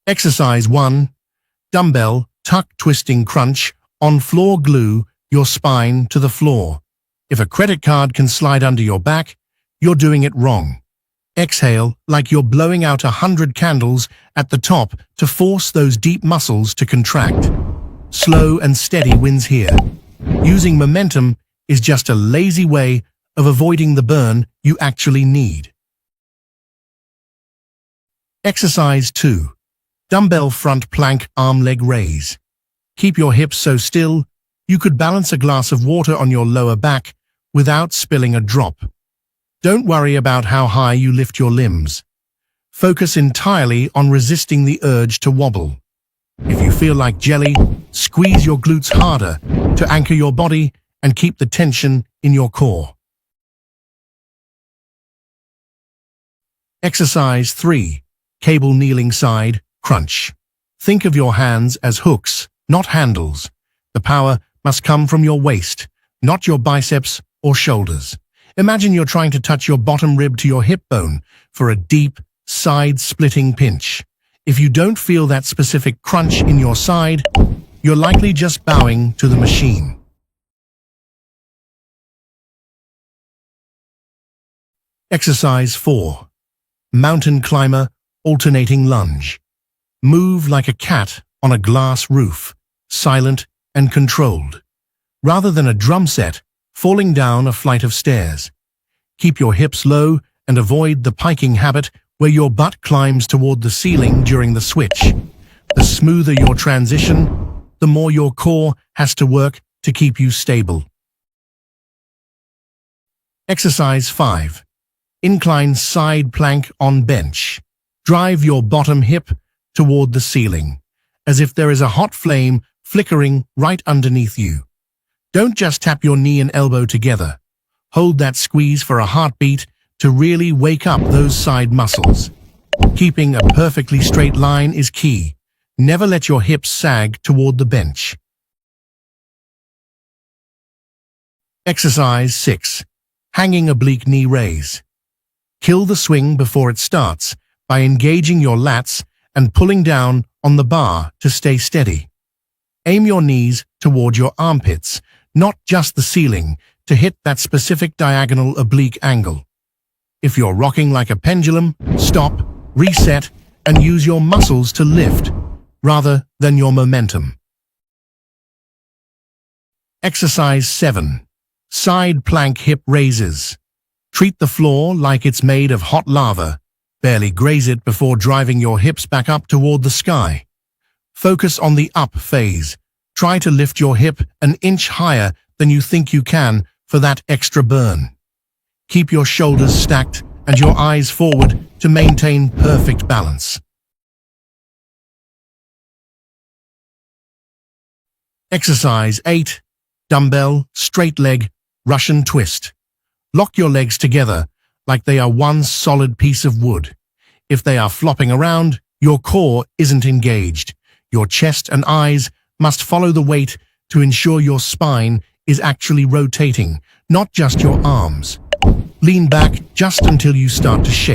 Exercise 1. Dumbbell tuck twisting crunch. On floor, glue your spine to the floor. If a credit card can slide under your back, you're doing it wrong. Exhale like you're blowing out 100 candles at the top to force those deep muscles to contract. Slow and steady wins here. Using momentum is just a lazy way of avoiding the burn you actually need. Exercise 2. Dumbbell front plank arm leg raise. Keep your hips so still you could balance a glass of water on your lower back without spilling a drop. Don't worry about how high you lift your limbs. Focus entirely on resisting the urge to wobble. If you feel like jelly, squeeze your glutes harder to anchor your body and keep the tension in your core. Exercise 3. Cable kneeling side crunch. Think of your hands as hooks, not handles. The power must come from your waist, not your biceps or shoulders. Imagine you're trying to touch your bottom rib to your hip bone for a deep, side-splitting pinch. If you don't feel that specific crunch in your side, you're likely just bowing to the machine. Exercise 4. Mountain climber alternating lunge. Move like a cat on a glass roof, silent and controlled. Rather than a drum set, falling down a flight of stairs. Keep your hips low and avoid the piking habit where your butt climbs toward the ceiling during the switch. The smoother your transition, the more your core has to work to keep you stable. Exercise 5. Incline side plank on bench. Drive your bottom hip toward the ceiling, as if there is a hot flame flickering right underneath you. Don't just tap your knee and elbow together. Hold that squeeze for a heartbeat to really wake up those side muscles. Keeping a perfectly straight line is key. Never let your hips sag toward the bench. Exercise 6. Hanging oblique knee raise. Kill the swing before it starts by engaging your lats and pulling down on the bar to stay steady. Aim your knees toward your armpits, not just the ceiling, to hit that specific diagonal oblique angle. If you're rocking like a pendulum, stop, reset, and use your muscles to lift, rather than your momentum. Exercise 7. Side plank hip raises. Treat the floor like it's made of hot lava. Barely graze it before driving your hips back up toward the sky. Focus on the up phase. Try to lift your hip an inch higher than you think you can for that extra burn. Keep your shoulders stacked and your eyes forward to maintain perfect balance. Exercise 8. Dumbbell straight leg Russian twist. Lock your legs together like they are one solid piece of wood. If they are flopping around, your core isn't engaged. Your chest and eyes must follow the weight to ensure your spine is actually rotating, not just your arms. Lean back just until you start to shake.